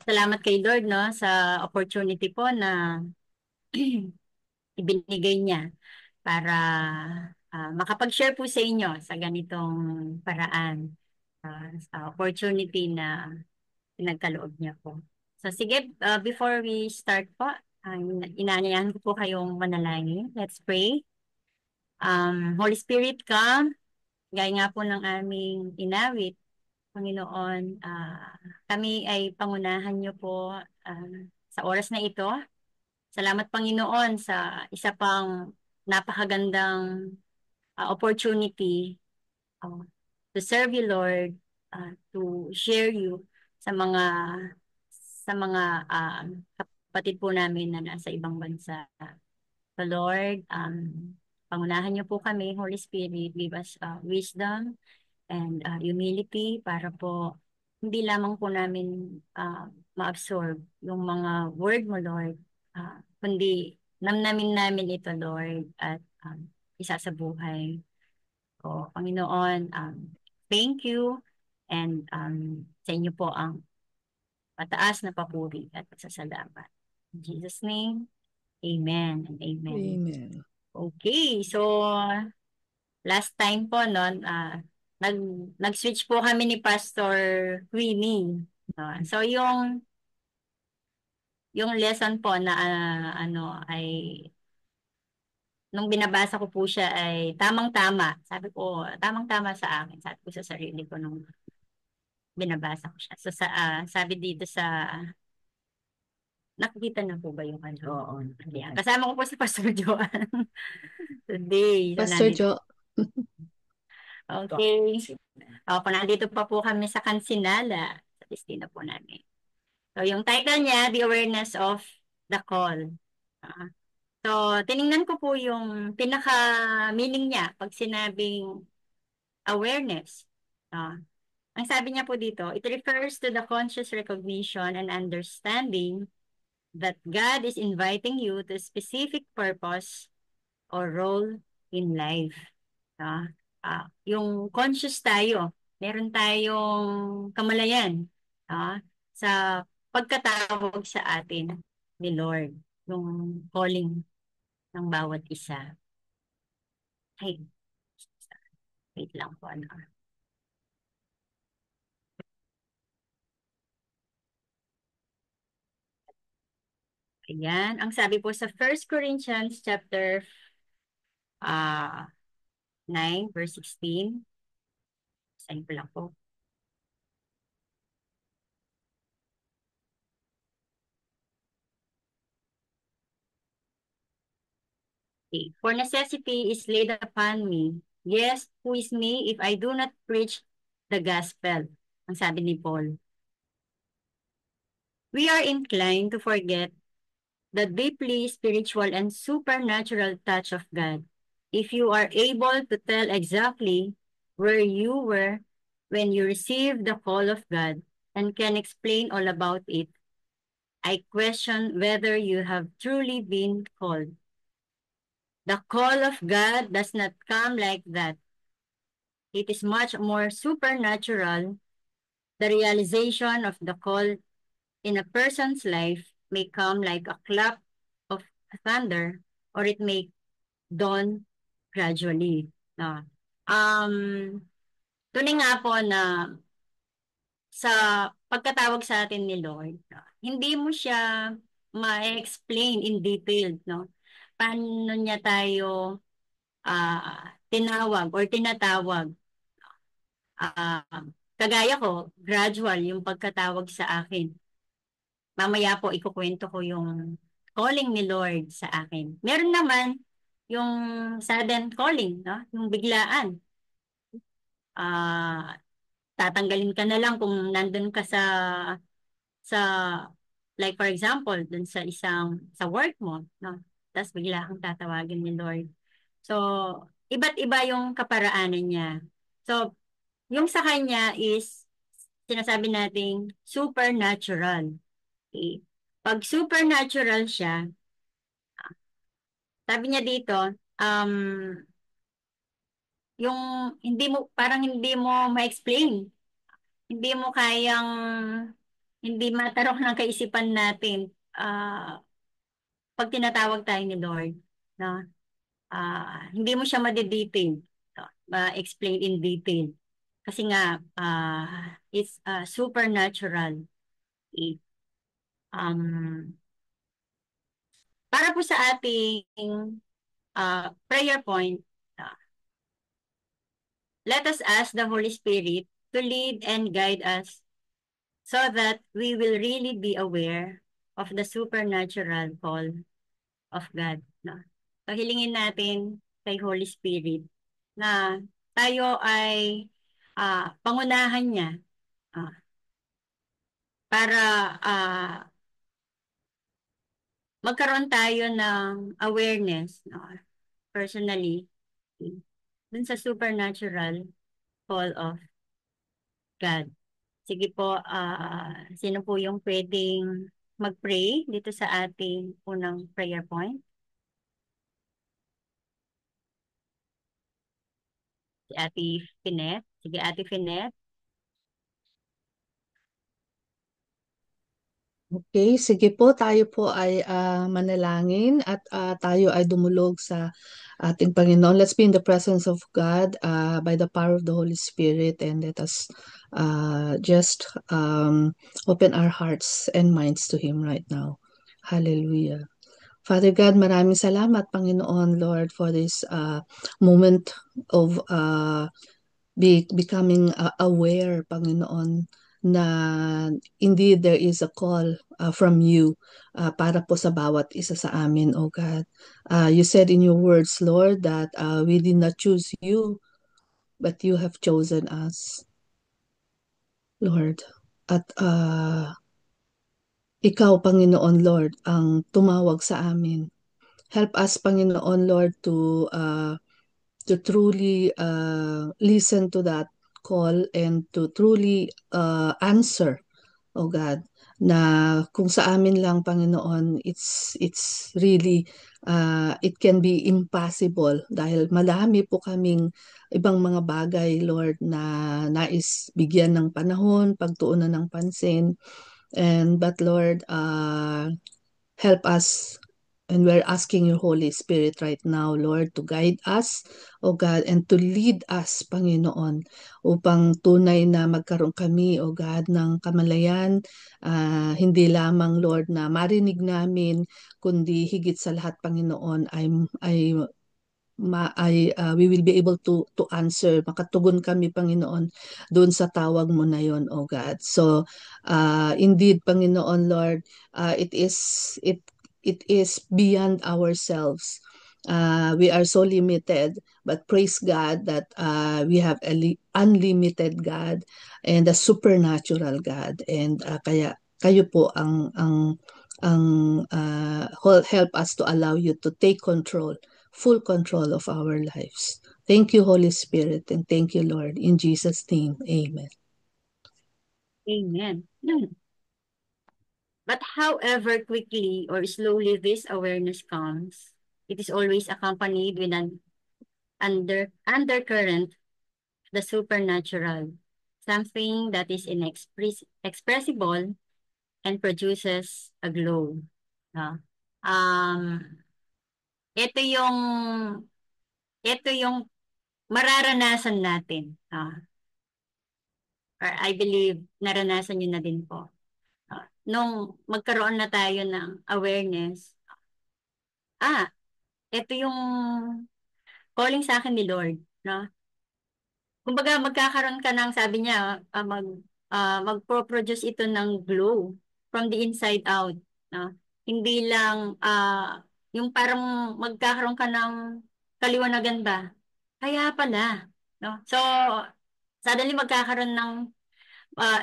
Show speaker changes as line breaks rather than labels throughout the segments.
Salamat kay Lord, no, sa opportunity po na ibinigay niya para makapag-share po sa inyo sa ganitong paraan, sa opportunity na pinagkaloob niya po. So sige, before we start po, inaanyayahan ko po kayong manalangin. Let's pray. Holy Spirit, come. Gaya nga po ng aming inawit, Panginoon, kami ay pangunahan niyo po sa oras na ito. Salamat, Panginoon, sa isa pang napakagandang opportunity uh, to serve you, Lord, to share you sa mga kapatid po namin na nasa ibang bansa. So, Lord, pangunahan niyo po kami, Holy Spirit, give us wisdom and humility para po hindi lamang po namin ma-absorb yung mga word mo, Lord, kundi namnamin namin ito, Lord, at isa sa buhay ko. Panginoon, thank you and sa inyo po ang pataas na papuri at pasasalamat. In Jesus' name, amen and amen.
Amen.
Okay, so last time po noon, nag nag-switch po kami ni Pastor Queenie. So yung lesson po na ano ay nung binabasa ko po siya ay tamang-tama. Sabi ko, tamang-tama sa akin. Sabi ko sa sarili ko nung binabasa ko siya. So sabi dito sa nakikita na po ba yung ano? Oo. Yeah. Kasama ko po si Pastor Joanne today. So
Pastor
nandito.
Jo.
Okay. Kung nandito pa po kami sa Kansinala, sa destino po namin. So, yung title niya, The Awareness of the Call. Ah, so, tiningnan ko po yung pinaka-meaning niya pag sinabing awareness. Ang sabi niya po dito, it refers to the conscious recognition and understanding that God is inviting you to a specific purpose or role in life. Yung conscious tayo, meron tayong kamalayan sa pagkatawag sa atin ni Lord, yung calling ng bawat isa. Ay, wait lang po. Ayan, ang sabi po sa 1 Corinthians chapter 9, verse 16. Sayin ko lang po. Okay. For necessity is laid upon me. Yes, who is me if I do not preach the gospel? Ang sabi ni Paul. We are inclined to forget the deeply spiritual and supernatural touch of God. If you are able to tell exactly where you were when you received the call of God and can explain all about it, I question whether you have truly been called. The call of God does not come like that. It is much more supernatural. The realization of the call in a person's life may come like a clap of thunder or it may dawn gradually. No? Um, Tunay nga po na sa pagkatawag sa atin ni Lord, no, hindi mo siya ma-explain in detail, no? Paano niya tayo tinawag or tinatawag. Ah, Kagaya ko, gradual yung pagkatawag sa akin. Mamaya po ikukwento ko yung calling ni Lord sa akin. Meron naman yung sudden calling, no? Yung biglaan. Ah, Tatanggalin ka na lang kung nandun ka sa like for example, dun sa sa work mo, no? Tapos bigla kang tatawagin ni Lord. So, iba't iba yung kaparaanan niya. So, yung sa kanya is sinasabi nating supernatural. Okay? Pag supernatural siya, sabi niya dito, um, yung hindi mo, parang hindi mo ma-explain. hindi mo kayang, hindi matarok ng kaisipan natin pag tinatawag tayo ni Lord, no? Hindi mo siya madidetail, no? Ma-explain in detail. Kasi nga, it's supernatural. Eh, Um, para po sa ating prayer point, uh, let us ask the Holy Spirit to lead and guide us so that we will really be aware of the supernatural call of God. No? So hilingin natin kay Holy Spirit na tayo ay pangunahan niya uh, para magkaroon tayo ng awareness, no? Personally, dun sa supernatural call of God. Sige po, sino po yung pwedeng mag-pray dito sa ating unang prayer point? Si Ate Finet. Sige, Ate Finet.
Okay, sige po, tayo po ay manalangin at tayo ay dumulog sa ating Panginoon. Let's be in the presence of God by the power of the Holy Spirit, and let us just open our hearts and minds to Him right now. Hallelujah. Father God, maraming salamat, Panginoon, Lord, for this moment of becoming aware, Panginoon, na indeed there is a call from you para po sa bawat isa sa amin, oh God. You said in your words, Lord, that we did not choose you, but you have chosen us, Lord. At ikaw, Panginoon, Lord, ang tumawag sa amin. Help us, Panginoon, Lord, to truly listen to that call and to truly answer, oh God, na kung sa amin lang, Panginoon, it's really it can be impossible dahil madami po kaming ibang mga bagay, Lord, na nais bigyan ng panahon, pagtuunan ng pansin. And but Lord, help us. And we're asking your Holy Spirit right now, Lord, to guide us, O God, and to lead us, Panginoon, upang tunay na magkaroon kami, O God, ng kamalayan, hindi lamang, Lord, na marinig namin, kundi higit sa lahat, Panginoon, ay we will be able to answer, makatugon kami, Panginoon, doon sa tawag mo na yon, oh God. So indeed, Panginoon, Lord, it it is beyond ourselves. We are so limited, but praise God that we have unlimited God and a supernatural God, and kaya kayo po ang help us to allow you to take control, full control of our lives. Thank you, Holy Spirit, and thank you, Lord. In Jesus' name, amen.
Amen. But however quickly or slowly this awareness comes, it is always accompanied with an undercurrent, the supernatural, something that is inexpressible and produces a glow. No? Um, ito yung ito yung mararanasan natin. Or I believe naranasan niyo na din po. Nung magkaroon na tayo ng awareness, ah, ito yung calling sa akin ni Lord, no? Kumbaga magkakaroon ka ng sabi niya, magpo-produce ito ng glow from the inside out, no? Hindi lang yung parang magkakaroon ka ng kaliwanagan ba? Kaya pala, no? So, suddenly magkakaroon ng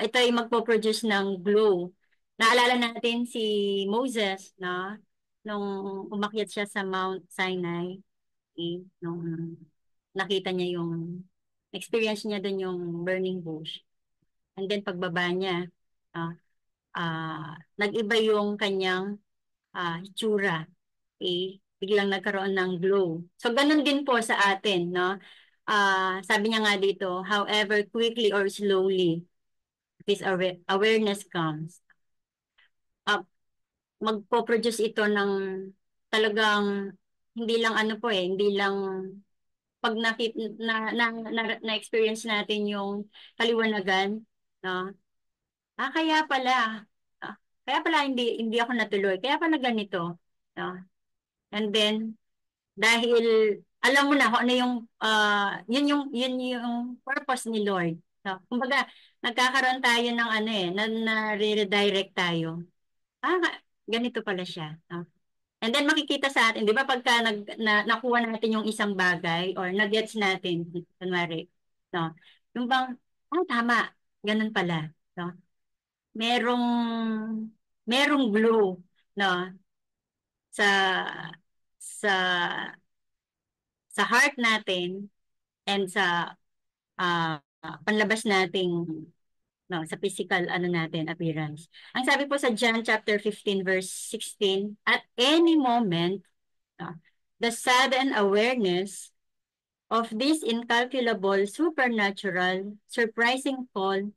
ito ay magpo-produce ng glow. Naalala natin si Moses, no? Nung umakyat siya sa Mount Sinai, nung nakita niya yung experience niya doon yung burning bush. And then pagbaba niya, ah nag-iba yung kanyang hitsura. Okay? Biglang nagkaroon ng glow. So ganun din po sa atin, no? Sabi niya nga dito, however quickly or slowly, this awareness comes, uh, magpo-produce ito ng talagang hindi lang ano po hindi lang pag na-experience natin yung kaliwanagan, no? Kaya pala, kaya pala hindi ako natuloy, kaya pala ganito, no? And then, dahil alam mo na kung ano yung, yun yung purpose ni Lord. No? Kumbaga, nagkakaroon tayo ng ano na-redirect tayo. Ganito pala siya. No? And then makikita sa atin, di ba pagka nakuha natin yung isang bagay or nag-gets natin, kunwari, no? Yung bang, tama, ganun pala. No? Merong, merong glue, no? Sa, sa, sa heart natin and sa panlabas nating no, sa physical ano natin appearance. Ang sabi po sa John chapter 15 verse 16, at any moment, the sudden awareness of this incalculable, supernatural, surprising call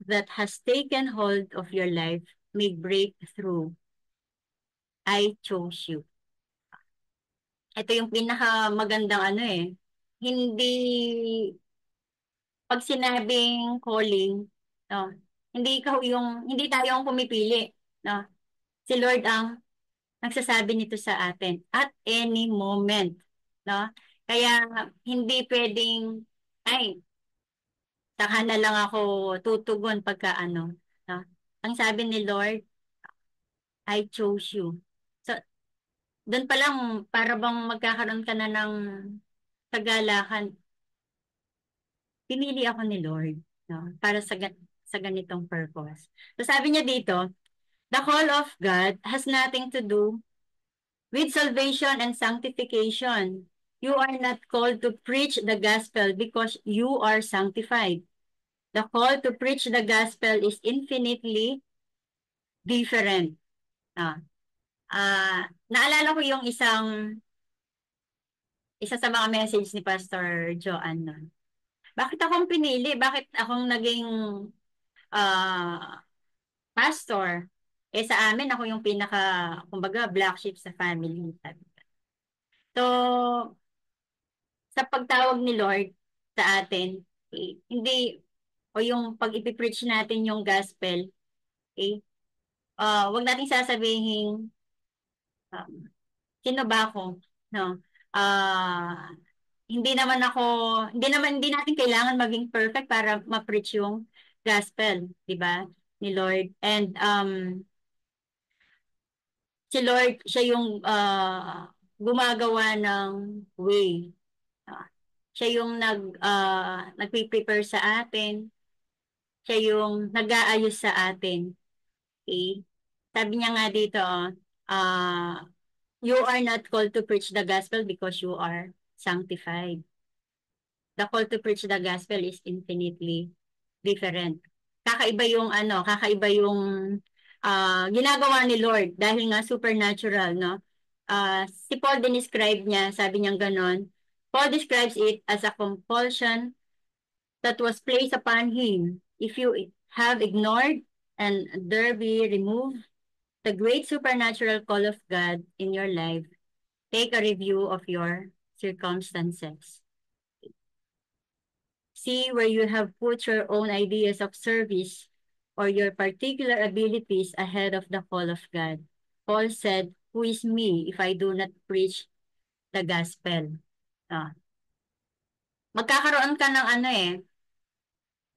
that has taken hold of your life may break through. I chose you. Ito yung pinaka magandang ano Hindi, pag sinabing calling, no, hindi tayo ang pumipili, no. Si Lord ang nagsasabi nito sa atin at any moment, no? Kaya hindi pwedeng ay saka na lang ako tutugon pagka ano, no? Ang sabi ni Lord, I chose you. So, doon pa lang para bang magkakaroon ka na ng kagalakan. Pinili ako ni Lord, no? Para sa ganitong purpose. So, sabi niya dito, the call of God has nothing to do with salvation and sanctification. You are not called to preach the gospel because you are sanctified. The call to preach the gospel is infinitely different. Naalala ko yung isa sa mga message ni Pastor Joanne nun. Bakit akong pinili? Bakit akong naging ah, pastor? Sa amin, ako yung kumbaga, black sheep sa family. So, sa pagtawag ni Lord sa atin, hindi, o yung pag ipipreach natin yung gospel, wag nating sasabihin, um, sino ba ako? No? Ah, hindi natin kailangan maging perfect para ma-preach yung gospel, di ba? Ni Lord. And si Lord, siya yung gumagawa ng way. Ah, siya yung nagpe-prepare sa atin. Siya yung nag-aayos sa atin. Okay? Sabi niya nga dito, you are not called to preach the gospel because you are sanctified. The call to preach the gospel is infinitely different. Kakaiba yung ginagawa ni Lord dahil nga supernatural, no? Si Paul describe niya, sabi niya ganon, Paul describes it as a compulsion that was placed upon him. If you have ignored and dare be removed the great supernatural call of God in your life, take a review of your circumstances. See where you have put your own ideas of service or your particular abilities ahead of the call of God. Paul said, who is me if I do not preach the gospel? Ah, magkakaroon ka ng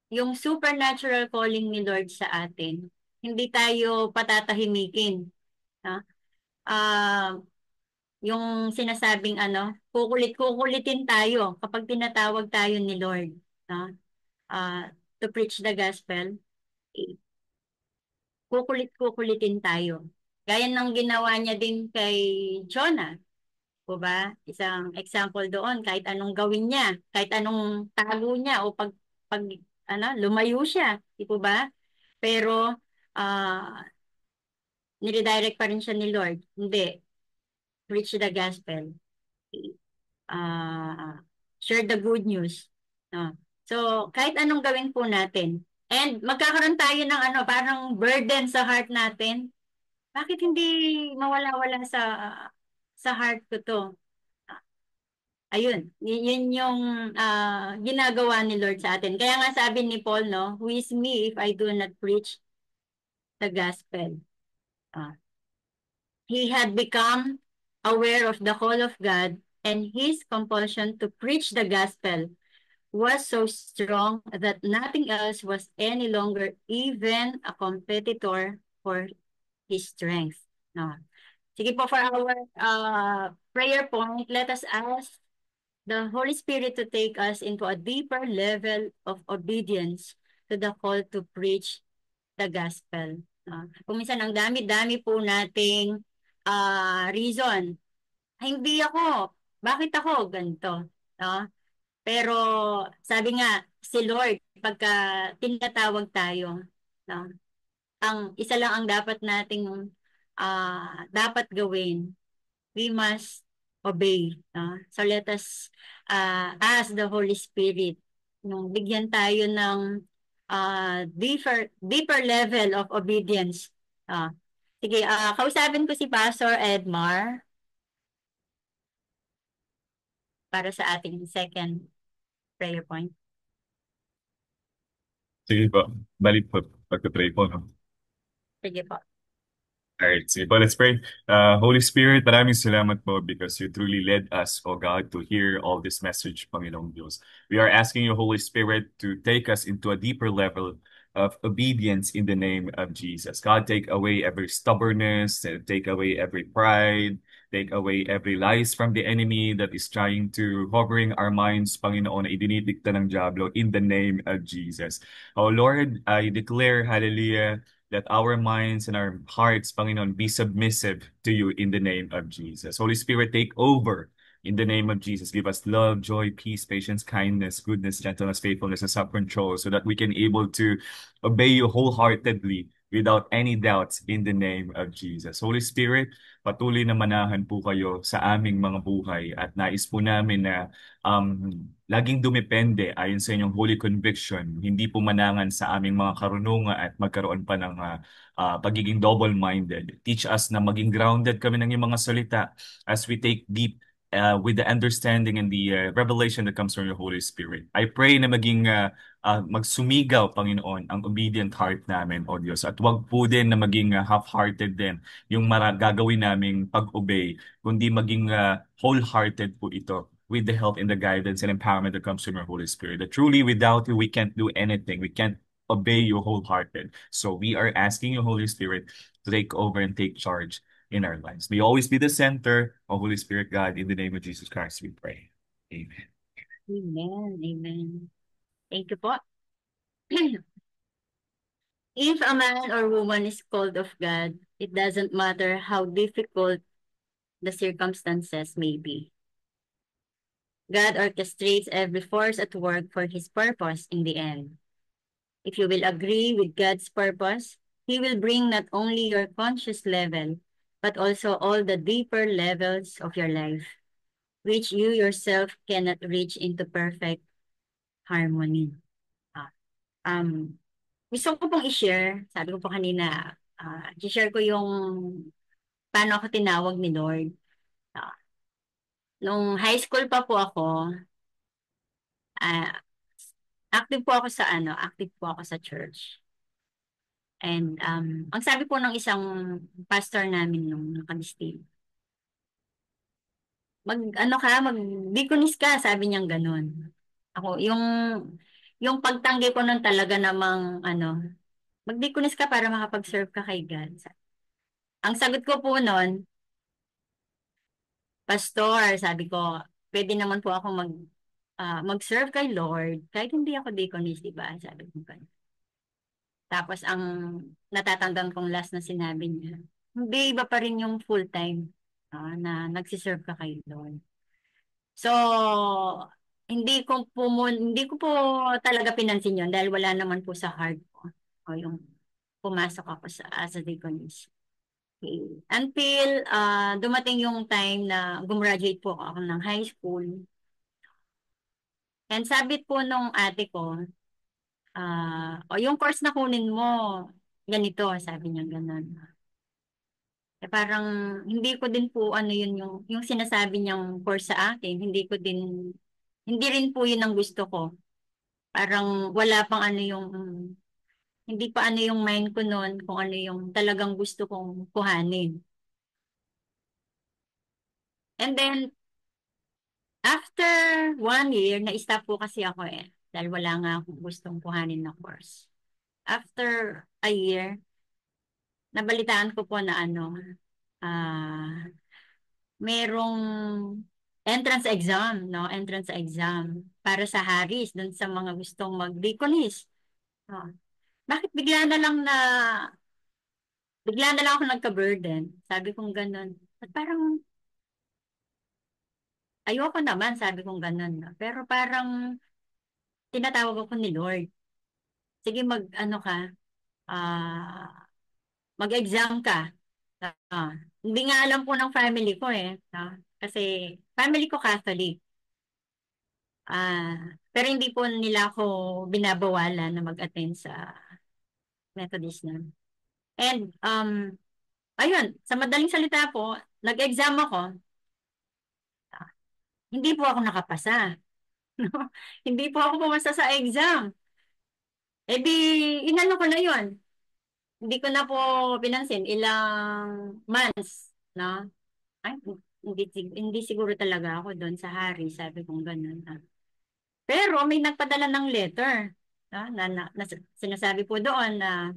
yung supernatural calling ni Lord sa atin. Hindi tayo patatahimikin. Ah, ah, yung sinasabing kukulitin tayo kapag tinatawag tayo ni Lord. No? To preach the gospel, kukulitin tayo. Gaya ng ginawa niya din kay Jonah. O ba? Isang example doon, kahit anong gawin niya, kahit anong tago niya o pag lumayo siya, di po ba? Pero niredirect pa rin siya ni Lord. Hindi, preach the gospel. Uh, share the good news. No? So, kahit anong gawin po natin, And magkakaroon tayo ng ano, parang burden sa heart natin. Bakit hindi mawala-wala sa heart ko to? Ayun, yun yung ginagawa ni Lord sa atin. Kaya nga sabi ni Paul, no, who is me if I do not preach the gospel? Ah, he had become aware of the call of God, and his compulsion to preach the gospel was so strong that nothing else was any longer even a competitor for his strength. No. Sige po, for our prayer point, let us ask the Holy Spirit to take us into a deeper level of obedience to the call to preach the gospel. Kung minsan ang dami-dami po nating reason. Hindi ako. Bakit ako? Ganito. No? Pero sabi nga, si Lord, pagka tinatawag tayo, no? Ang isa lang ang dapat nating dapat gawin, we must obey. No? So let us ask the Holy Spirit, no? Bigyan tayo ng deeper level of obedience. Uh, Sige, kausapin ko si Pastor Edmar para sa ating second prayer point.
Sige po. Balik po. Pagka-pray po, no?
Sige po.
Alright, sige po. Let's pray. Holy Spirit, maraming salamat po because you truly led us, O God, to hear all this message, Panginoong Diyos. We are asking you, Holy Spirit, to take us into a deeper level of obedience in the name of Jesus. God, take away every stubbornness, take away every pride, take away every lies from the enemy that is trying to hovering our minds, Panginoon, na idinidikta ng Diablo in the name of Jesus. Oh Lord, I declare, hallelujah, let our minds and our hearts, Panginoon, be submissive to you in the name of Jesus. Holy Spirit, take over in the name of Jesus. Give us love, joy, peace, patience, kindness, goodness, gentleness, faithfulness, and self-control so that we can able to obey you wholeheartedly without any doubts in the name of Jesus. Holy Spirit, patuloy na manahan po kayo sa aming mga buhay at nais po namin na laging dumepende ayon sa inyong holy conviction, hindi po manangan sa aming mga karunungan at magkaroon pa ng pagiging double-minded. Teach us na maging grounded kami ng iyong mga salita as we take deep with the understanding and the revelation that comes from your Holy Spirit. I pray na maging magsumigaw, Panginoon, ang obedient heart namin, O Diyos. At wag po din na maging half-hearted din yung gagawin naming pag-obey, kundi maging wholehearted po ito with the help and the guidance and empowerment that comes from your Holy Spirit. That truly without you, we can't do anything. We can't obey you wholehearted. So we are asking your Holy Spirit to take over and take charge in our lives. May always be the center of Holy Spirit God. In the name of Jesus Christ, we pray. Amen.
Amen. Amen. Thank you po. If a man or woman is called of God, it doesn't matter how difficult the circumstances may be. God orchestrates every force at work for his purpose in the end. If you will agree with God's purpose, he will bring not only your conscious level, but also all the deeper levels of your life, which you yourself cannot reach into perfect harmony. Ah, Um, Gusto ko pong i-share, sabi ko po kanina, i-share ko yung paano ako tinawag ni Lord. Ah, Nung high school pa po ako, ah, active po ako sa church. And ang sabi po ng isang pastor namin nung nakalistin, mag-deaconess ka, sabi niyang ganun. Ako, yung pagtanggi ko nun talaga namang, mag-deaconess ka para makapag-serve ka kay God. Ang sagot ko po nun, Pastor, sabi ko, pwede naman po ako mag-serve kay Lord, kahit hindi ako deaconess, di ba? Sabi ko ganun. Tapos ang natatandang kong last na sinabi niya, hindi, iba pa rin yung full-time na nagsiserve ka kay Lord. So, hindi ko po talaga pinansin yun dahil wala naman po sa heart ko. O yung pumasok ako as a deaconess. Okay. Until dumating yung time na gumraduate po ako ng high school. And sabi po nung ate ko, O yung course na kunin mo, ganito, sabi niya ganun. Parang hindi ko din po ano yun yung sinasabi niyang course sa akin, hindi rin po yun ang gusto ko. Parang wala pang ano hindi pa ano yung mind ko noon kung ano yung talagang gusto kong kuhanin. And then, after 1 year, na-stop po kasi ako dahil wala nga akong gustong kuhanin na course. After a year, nabalitaan ko po na ah, merong entrance exam, no? Entrance exam para sa Harris, dun sa mga gustong mag-deaconess. No? Bakit bigla na lang ako nagka-burden. Sabi kong ganun. At parang, ayoko naman, sabi kong ganun. No? Pero parang, tinatawag ako ni Lord. Sige, mag-exam ka. Ah, hindi nga alam po ng family ko no? Kasi, family ko Catholic. Pero hindi po nila ako binabawalan na mag-attend sa Methodist na. And, ayun, sa madaling salita po, nag-exam ako, hindi po ako nakapasa. No? Hindi po ako pumasa sa exam. Eh di, inano ko na yun. Hindi ko na po pinansin. Ilang months, no? Ay, hindi siguro talaga ako doon sa hari. Sabi kong ganun. Pero may nagpadala ng letter. No? Na sinasabi po doon na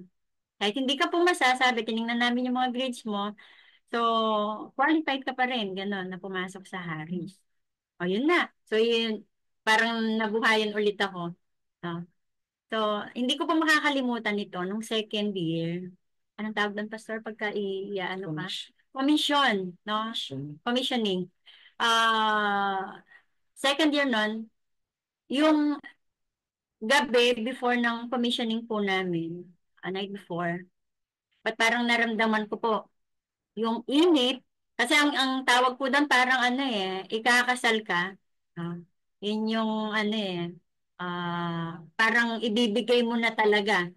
kahit hindi ka pumasa, sabi, tiningnan namin yung mga grades mo. So, qualified ka pa rin, gano'n, na pumasok sa Harris. O, yun na. So, yun, parang nabuhayan ulit ako. No? So, hindi ko pa makakalimutan ito nung second year. Anong tawag doon, Pastor? Pagka ano pa? Commission, no? Commissioning. Second year nun, yung gabi before ng commissioning po namin, a night before, parang naramdaman ko po yung init, kasi ang tawag po doon parang ikakasal ka. No? Yun yung parang ibibigay mo na talaga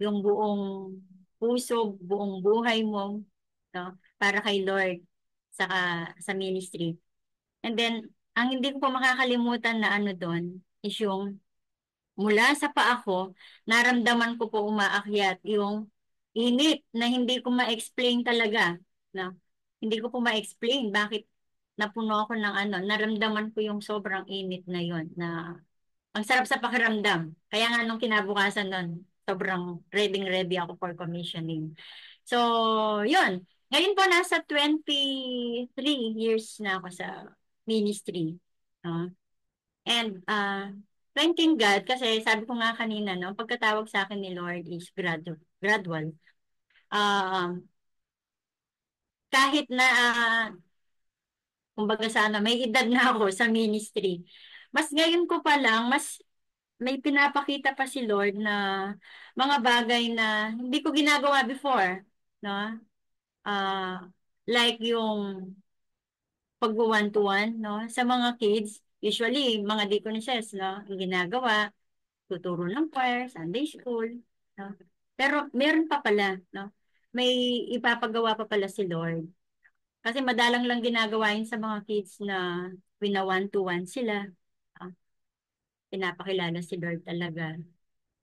yung buong puso, buong buhay mo, no? Para kay Lord, saka sa ministry. And then, ang hindi ko pa makakalimutan na doon is yung mula sa paa ko, naramdaman ko po umaakyat yung init na hindi ko ma-explain talaga. No? Hindi ko po ma-explain bakit napuno ako ng naramdaman ko yung sobrang init na yon na ang sarap sa pakiramdam. Kaya nga nung kinabukasan nun, sobrang ready ako for commissioning. So, yun. Ngayon po, nasa 23 years na ako sa ministry. No? And thanking God, kasi sabi ko nga kanina, no, pagkatawag sa akin ni Lord is gradual. Um, kahit na, kumbaga sana, may edad na ako sa ministry. Mas ngayon ko pa lang, mas may pinapakita pa si Lord na mga bagay na hindi ko ginagawa before. No? Ah, like yung pag-one-to-one, no? Sa mga kids, usually, mga deaconesses, no? Yung ginagawa, tuturo ng choir, Sunday school, no? Pero meron pa pala, no? May ipapagawa pa pala si Lord. Kasi madalang lang ginagawa yun sa mga kids na wina-one-to-one sila. Ah, pinapakilala si Lord talaga.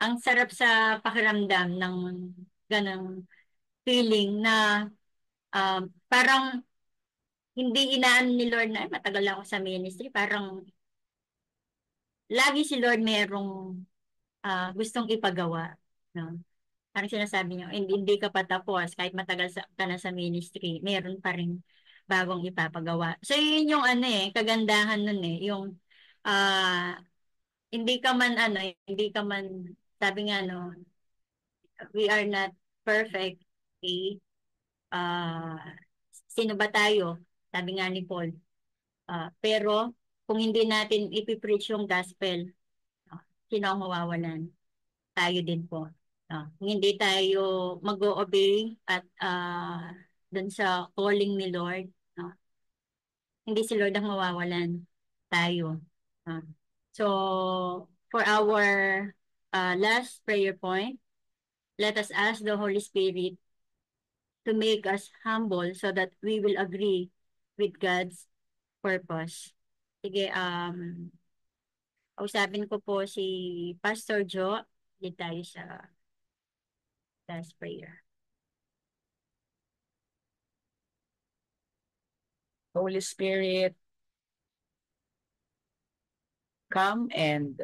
Ang sarap sa pakiramdam ng ganang feeling na parang hindi inaan ni Lord na, "Ay, matagal ako sa ministry." Parang lagi si Lord merong gustong ipagawa. No? Parang sinasabi niyo, hindi ka pa tapos, kahit matagal ka na sa ministry, meron pa rin bagong ipapagawa. So, yun yung kagandahan nun yung ah, hindi ka man, sabi nga, no, we are not perfect. Okay? Ah, sino ba tayo? Sabi nga ni Paul. Pero, kung hindi natin ipipreach yung gospel, sino ang mawawalan? Tayo din po. Kung hindi tayo mag-o-obey at dun sa calling ni Lord, hindi si Lord ang mawawalan. Tayo. Ah. So, for our last prayer point, let us ask the Holy Spirit to make us humble so that we will agree with God's purpose. Sige, kausapin ko po si Pastor Jo. Hindi tayo sa last prayer.
Holy Spirit, come and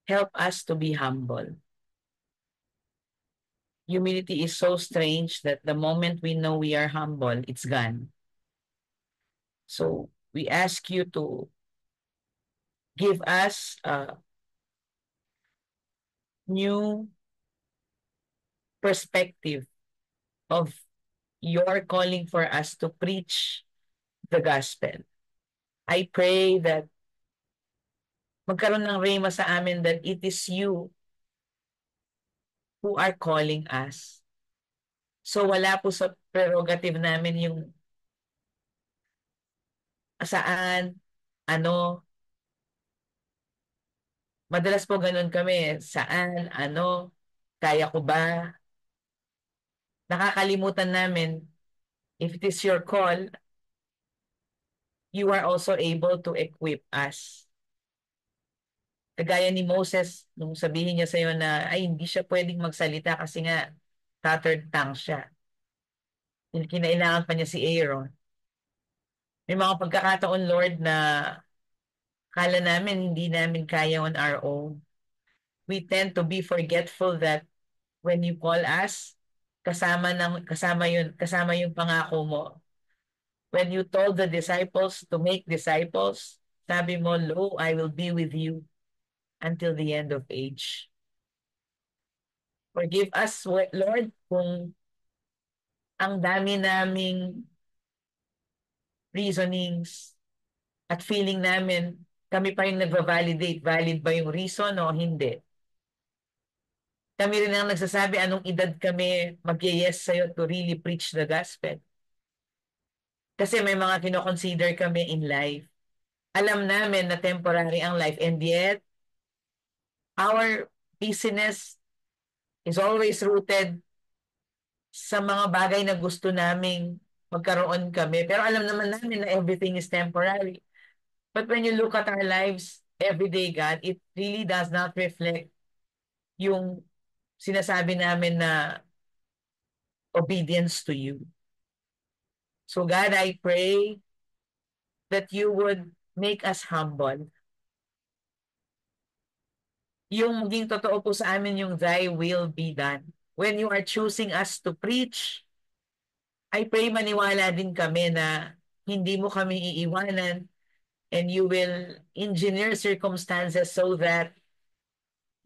help us to be humble. Humility is so strange that the moment we know we are humble, it's gone. So we ask you to give us a new perspective of your calling for us to preach the gospel. I pray that magkaroon ng rhema sa amin that it is you who are calling us. So wala po sa prerogative namin yung saan, ano, madalas po ganun kami, saan, ano, kaya ko ba? Nakakalimutan namin, if it is your call, you are also able to equip us. Kagaya ni Moses, nung sabihin niya sa'yo na, ay, hindi siya pwedeng magsalita kasi nga, tattered tongue siya. Kinailangan pa niya si Aaron. May mga pagkakataon, Lord, na kala namin hindi namin kaya on our own. We tend to be forgetful that when you call us, kasama yung pangako mo. When you told the disciples to make disciples, sabi mo, lo, I will be with you until the end of age. Forgive us, Lord, kung ang dami naming reasonings at feeling namin, kami pa yung nagva-validate, valid ba yung reason o hindi. Kami rin ang nagsasabi anong edad kami mag-yes sa'yo to really preach the gospel. Kasi may mga kino-consider kami in life. Alam namin na temporary ang life and yet, our busyness is always rooted sa mga bagay na gusto naming magkaroon kami. Pero alam naman namin na everything is temporary. But when you look at our lives every day, God, it really does not reflect yung sinasabi namin na obedience to you. So God, I pray that you would make us humble. Yung maging totoo po sa amin yung thy will be done. When you are choosing us to preach, I pray maniwala din kami na hindi mo kami iiwanan and you will engineer circumstances so that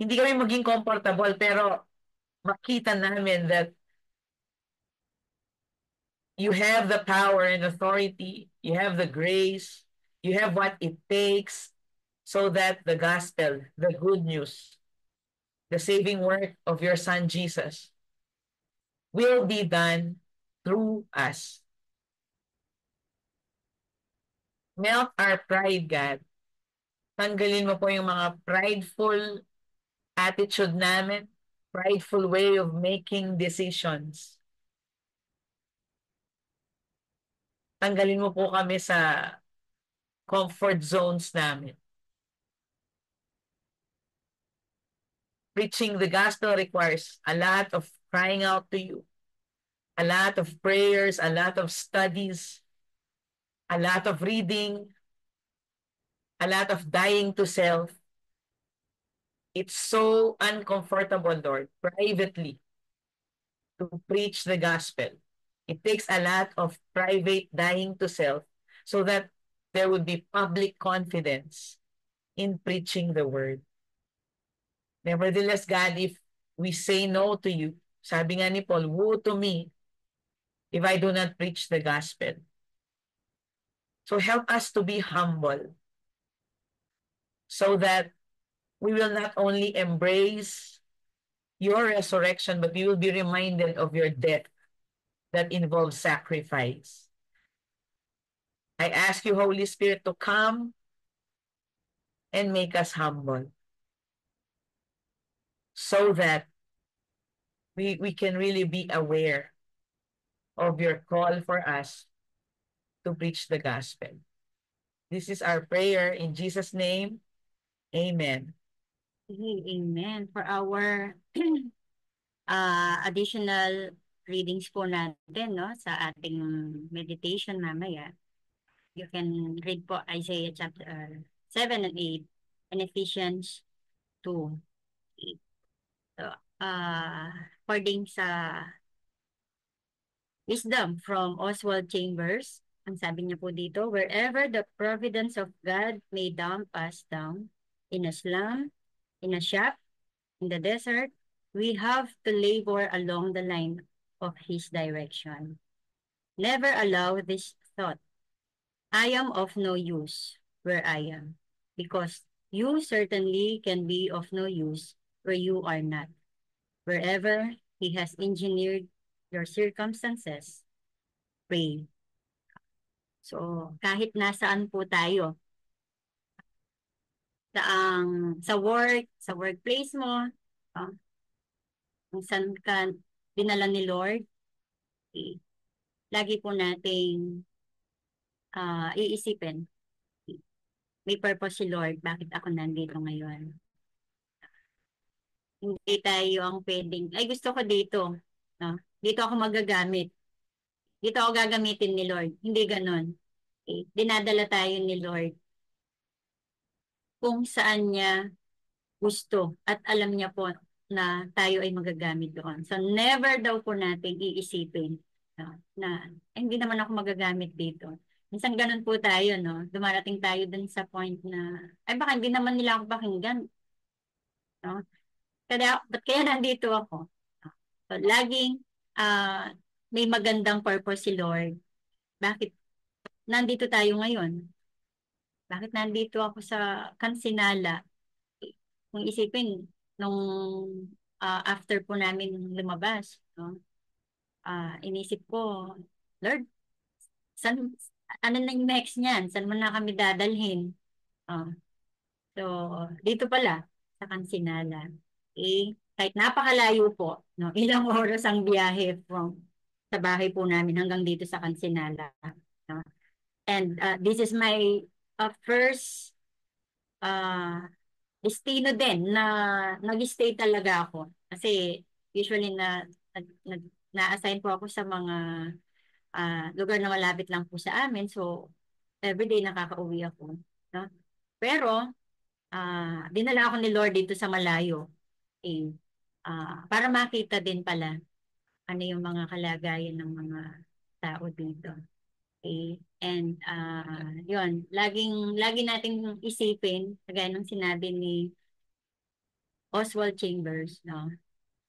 hindi kami maging comfortable pero makita namin that you have the power and authority, you have the grace, you have what it takes so that the gospel, the good news, the saving work of your Son Jesus will be done through us. Melt our pride, God. Tanggalin mo po yung mga prideful attitude namin, prideful way of making decisions. Tanggalin mo po kami sa comfort zones namin. Preaching the gospel requires a lot of crying out to you, a lot of prayers, a lot of studies, a lot of reading, a lot of dying to self. It's so uncomfortable, Lord, privately to preach the gospel. It takes a lot of private dying to self so that there would be public confidence in preaching the word. Nevertheless, God, if we say no to you, sabi nga ni Paul, woe to me if I do not preach the gospel. So help us to be humble so that we will not only embrace your resurrection, but we will be reminded of your death that involves sacrifice. I ask you, Holy Spirit, to come and make us humble. so that we can really be aware of your call for us to preach the gospel. This is our prayer in Jesus' name. Amen.
Amen. For our additional readings po natin, no, sa ating meditation mamaya, you can read po Isaiah chapter 7 and 8 and Ephesians 2. So, according sa wisdom from Oswald Chambers, ang sabi niya po dito, wherever the providence of God may dump us down, in a slum, in a shop, in the desert, we have to labor along the line of His direction. Never allow this thought, I am of no use where I am, because you certainly can be of no use where you are not. Wherever He has engineered your circumstances, pray. So, kahit nasaan po tayo, sa work, sa workplace mo, kung saan ka dinala ni Lord, lagi po nating iisipin, may purpose si Lord, bakit ako nandito ngayon? Hindi tayo ang pwedeng, ay gusto ko dito, no? Dito ako magagamit. Dito ako gagamitin ni Lord. Hindi ganon. Dinadala tayo ni Lord kung saan niya gusto at alam niya po na tayo ay magagamit doon. So never daw po natin iisipin na hindi naman ako magagamit dito. Minsan ganun po tayo, no? Dumarating tayo dun sa point na, ay baka hindi naman nila ako pakinggan. No? Ba't kaya nandito ako? So, laging may magandang purpose si Lord. Bakit nandito tayo ngayon? Bakit nandito ako sa Kansinala? Kung isipin, nung after po namin lumabas, no? Inisip ko, Lord, ano na yung next niyan? Saan mo na kami dadalhin? So, dito pala, sa Kansinala. Kahit napakalayo po, no? Ilang oras ang biyahe sa bahay po namin hanggang dito sa Kansinala. No? And this is my first destino din na nag-stay talaga ako. Kasi usually na-assign po ako sa mga lugar na malapit lang po sa amin. So, everyday nakaka-uwi ako. No? Pero, dinala ako ni Lord dito sa malayo. Para makita din pala ano yung mga kalagayan ng mga tao dito. And yun, lagi nating isipin, kagaya ng sinabi ni Oswald Chambers, no,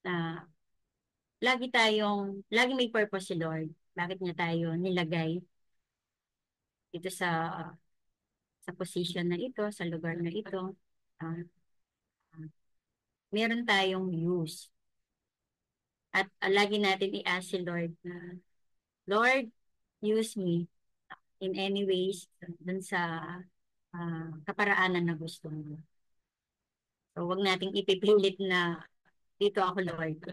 na lagi may purpose si Lord. Bakit niya tayo nilagay dito sa position na ito, sa lugar na ito. Meron tayong use. At lagi natin i-ask si Lord na, Lord, use me in any ways dun sa kaparaanan na gusto mo. So, wag nating ipipilit na dito ako, Lord.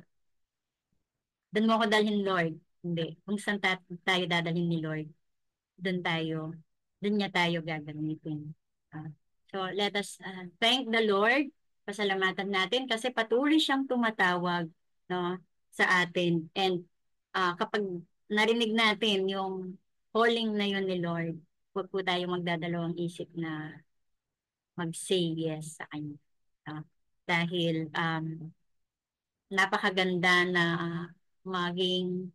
Doon mo ako dalhin, Lord. Hindi. Kung saan tayo dadalhin ni Lord, doon niya tayo gagamitin. So, let us thank the Lord. Pasalamatan natin kasi patuloy siyang tumatawag, no, sa atin. And kapag narinig natin yung calling na yun ni Lord, huwag po tayo magdadalawang isip na mag-say yes sa Kanya. Dahil napakaganda na maging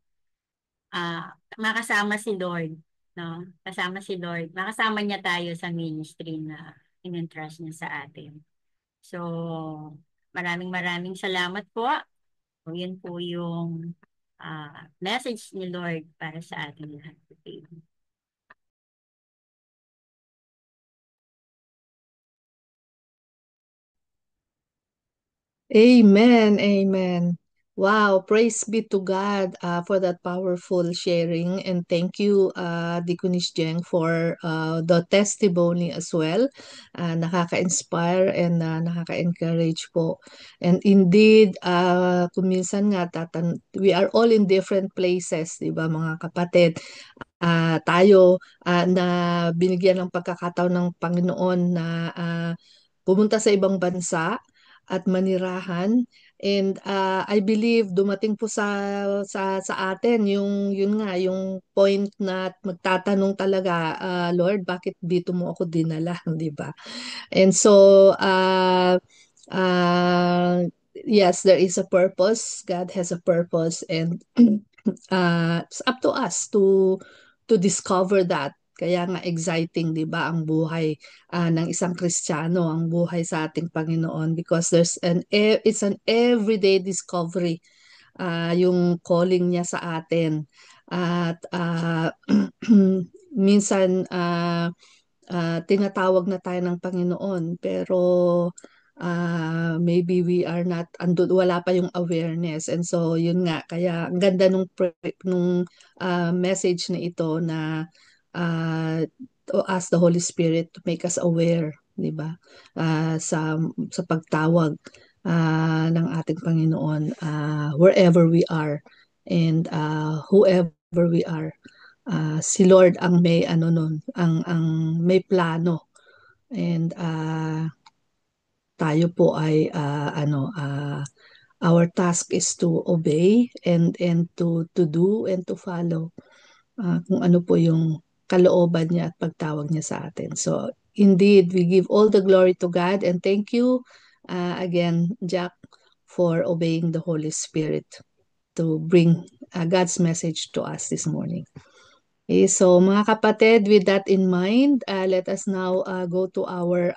makasama si Lord. No? Kasama si Lord. Makasama niya tayo sa ministry na in-entrust niya sa atin. So, maraming salamat po. So, yun po yung message ni Lord para sa ating lahat.
Amen, amen. Wow, praise be to God for that powerful sharing. And thank you, Deaconess Jeng, for the testimony as well. Nakaka-inspire and nakaka-encourage po. And indeed, kung minsan nga, we are all in different places, di ba mga kapatid? Tayo na binigyan ng pagkakataon ng Panginoon na pumunta sa ibang bansa at manirahan. And I believe dumating po sa atin yung yun nga yung point na magtatanong talaga, Lord, bakit dito mo ako dinala, 'di ba? And so yes, there is a purpose. God has a purpose, and it's up to us to discover that. Kaya nga exciting, 'di ba, ang buhay ng isang Kristiyano, ang buhay sa ating Panginoon, because it's an everyday discovery, yung calling niya sa atin. At minsan tinatawag na tayo ng Panginoon, pero maybe we are not, wala pa yung awareness. And so yun nga, kaya ang ganda nung message na ito na to ask the Holy Spirit to make us aware, di ba? Sa pagtawag ng ating Panginoon, wherever we are and whoever we are. Si Lord ang may ano nun, ang may plano, and tayo po ay our task is to obey and to do and to follow kung ano po yung kalooban niya at pagtawag niya sa atin. So indeed, we give all the glory to God, and thank you again, Jack, for obeying the Holy Spirit to bring God's message to us this morning. Okay, so mga kapatid, with that in mind, let us now go to our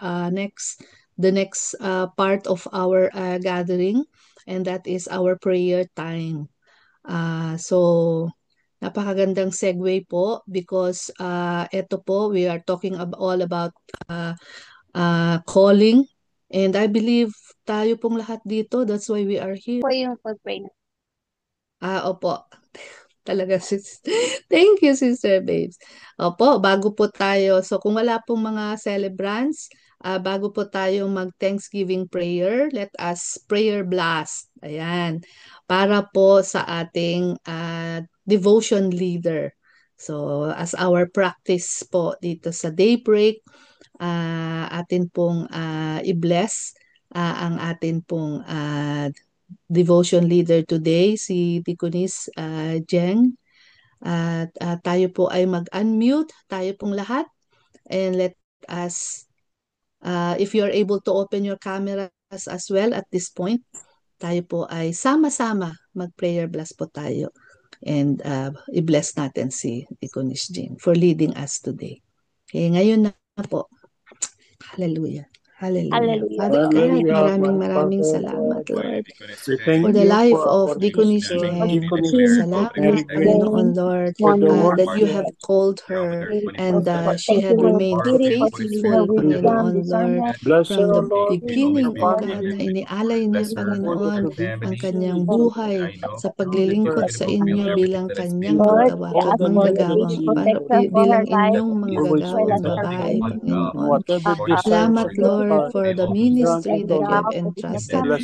the next part of our gathering, and that is our prayer time. So napakagandang segue po, because ito po, we are talking all about calling, and I believe tayo pong lahat dito, that's why we are here.
Po yung pag-pray na.
Opo. Talaga, sis. Thank you, Sister Babes. Opo, bago po tayo. So, kung wala pong mga celebrants, bago po tayo mag-Thanksgiving prayer, let us prayer blast. Ayan. Para po sa ating devotion leader. So, as our practice po dito sa daybreak, atin pong i-bless ang atin pong devotion leader today, si Deaconess Jeng. At tayo po ay mag-unmute, tayo pong lahat. And let us, if you are able to open your cameras as well at this point, tayo po ay sama-sama mag-prayer blast po tayo. And i-bless natin si Deaconess Jeng for leading us today. Okay, ngayon na po. Hallelujah. Hallelujah.
Hallelujah.
Father God, maraming salamat, Lord, for the life of Deaconess Jeng. Salamat, Panginoon Lord, that you have called her and she had remained faithful, Panginoon Lord, from the beginning, O God, na inialay niya, Panginoon, ang kanyang buhay sa paglilingkod sa inyo bilang kanyang
Lord,
manggagawang bilang inyong manggagawang babae, Panginoon. Salamat, Lord, for the ministry that you have entrusted her.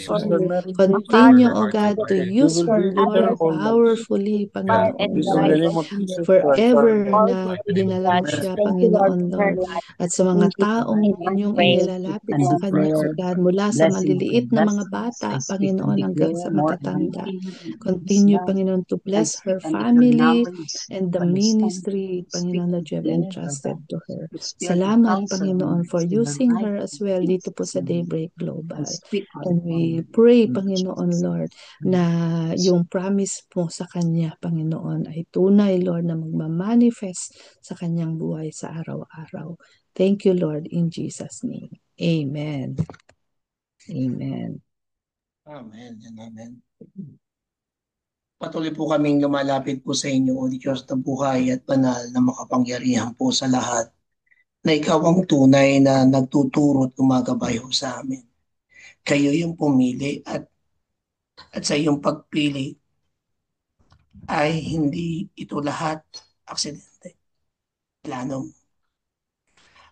Continue, O God, to use her, Lord, powerfully, Panginoon, Lord, forever na dinala mo siya, Panginoon, Lord, at sa mga taong inyong inilalapit sa kanya, O God, mula sa maliliit na mga bata, Panginoon, hanggang sa matatanda. Continue, Panginoon, to bless her family and the ministry, Panginoon, that you have entrusted to her. Salamat, Panginoon, for using her as well dito po sa Daybreak Global. And we pray, Panginoon, Lord, na yung promise mo sa kanya, Panginoon, ay tunay, Lord, na magmamanifest sa kanyang buhay sa araw-araw. Thank you, Lord, in Jesus' name. Amen. Amen.
Amen and amen. Patuloy po kaming lumalapit po sa inyo, O Diyos na buhay at banal na makapangyarihan po sa lahat, na ikaw ang tunay na nagtuturo at gumagabay ho sa amin. Kayo yung pumili at At sa iyong pagpili ay hindi ito lahat aksidente. Plano mo.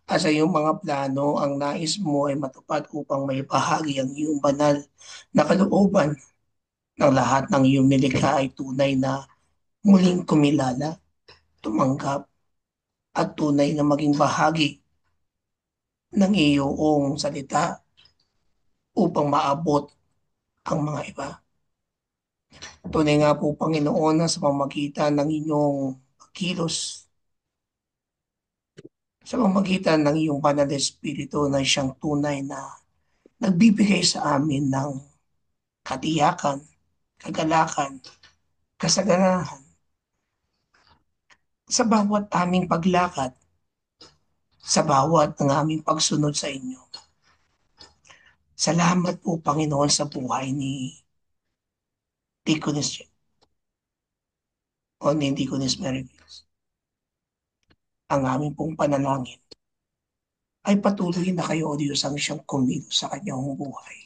At sa iyong mga plano, ang nais mo ay matupad upang may bahagi ang iyong banal na kalooban ng lahat ng iyong nilikha ay tunay na muling kumilala, tumanggap, at tunay na maging bahagi ng iyong salita upang maabot ang mga iba. Tunay nga po, Panginoon, na sa pamamagitan ng inyong kilos, sa pamamagitan ng iyong banal na espiritu na siyang tunay na nagbibigay sa amin ng katiyakan, kagalakan, kasaganahan sa bawat aming paglakad, sa bawat ng aming pagsunod sa inyo. Salamat po, Panginoon, sa buhay ni Deaconess o ni Deaconess Mary Grace. Ang aming pong panalangin ay patuloy na kayo, O Diyos, ang siyang kumilos sa kanyang buhay.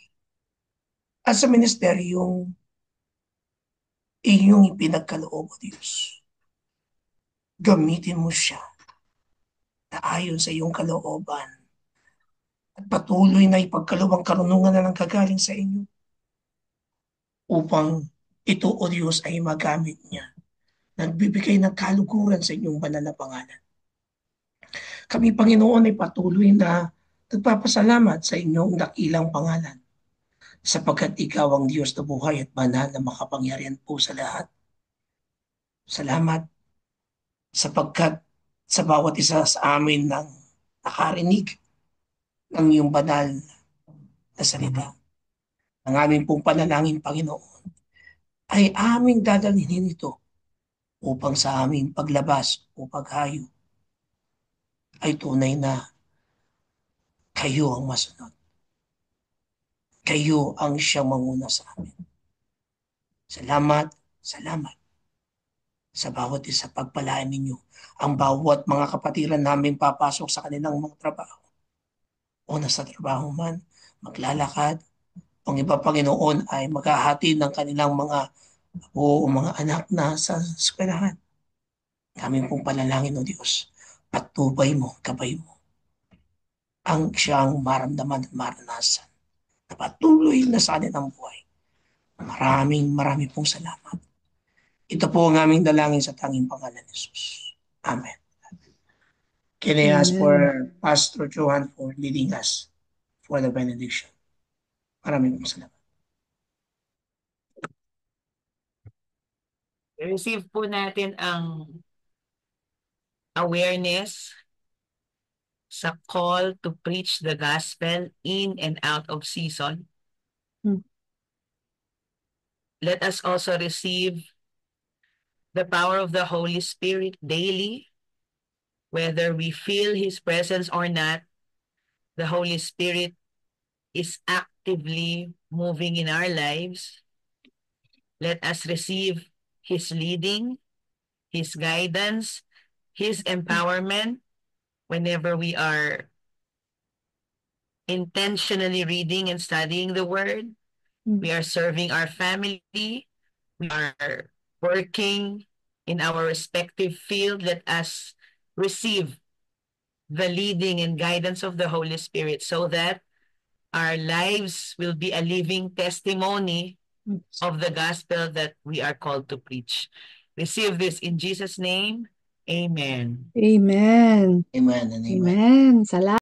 At sa ministeryong inyong ipinagkaloob, O Diyos, gamitin mo siya na ayon sa iyong kalooban at patuloy na ipagkaloob ang karunungan na nanggagaling sa inyo upang ito, O Diyos, ay magamit niya. Nagbibigay ng kaluguran sa inyong banal na pangalan. Kami, Panginoon, ay patuloy na nagpapasalamat sa inyong dakilang pangalan sapagkat ikaw ang Diyos na buhay at banal na makapangyarihan po sa lahat. Salamat sapagkat sa bawat isa sa amin nang nakarinig ng iyong banal na salita. Ang aming pong panalangin, Panginoon, ay aming dadalhin ito upang sa aming paglabas o paghayo ay tunay na kayo ang masunod. Kayo ang siyang manguna sa amin. Salamat, salamat sa bawat isa pagpalaan ninyo ang bawat mga kapatiran namin papasok sa kanilang mga trabaho o nasa trabaho man, maglalakad, ang iba, Panginoon, ay maghahatid ng kanilang mga o mga anak na sa eskwelahan. Aming pong panalangin, O Diyos, patubay mo, gabay mo ang siyang maramdaman at maranasan na patuloy na sa kanilang buhay. Maraming pong salamat. Ito po ang aming dalangin sa tanging pangalan ni Jesus. Amen. Can I ask for Pastor Johan for leading us for the benediction? Maraming pong salamat.
Receive po natin ang awareness sa call to preach the gospel in and out of season. Let us also receive the power of the Holy Spirit daily. Whether we feel His presence or not, the Holy Spirit is actively moving in our lives. Let us receive His leading, His guidance, His empowerment whenever we are intentionally reading and studying the Word. We are serving our family. We are working in our respective field. Let us receive the leading and guidance of the Holy Spirit so that our lives will be a living testimony of the gospel that we are called to preach. Receive this in Jesus' name. Amen.
Amen.
Amen and amen.
Amen. Salamat.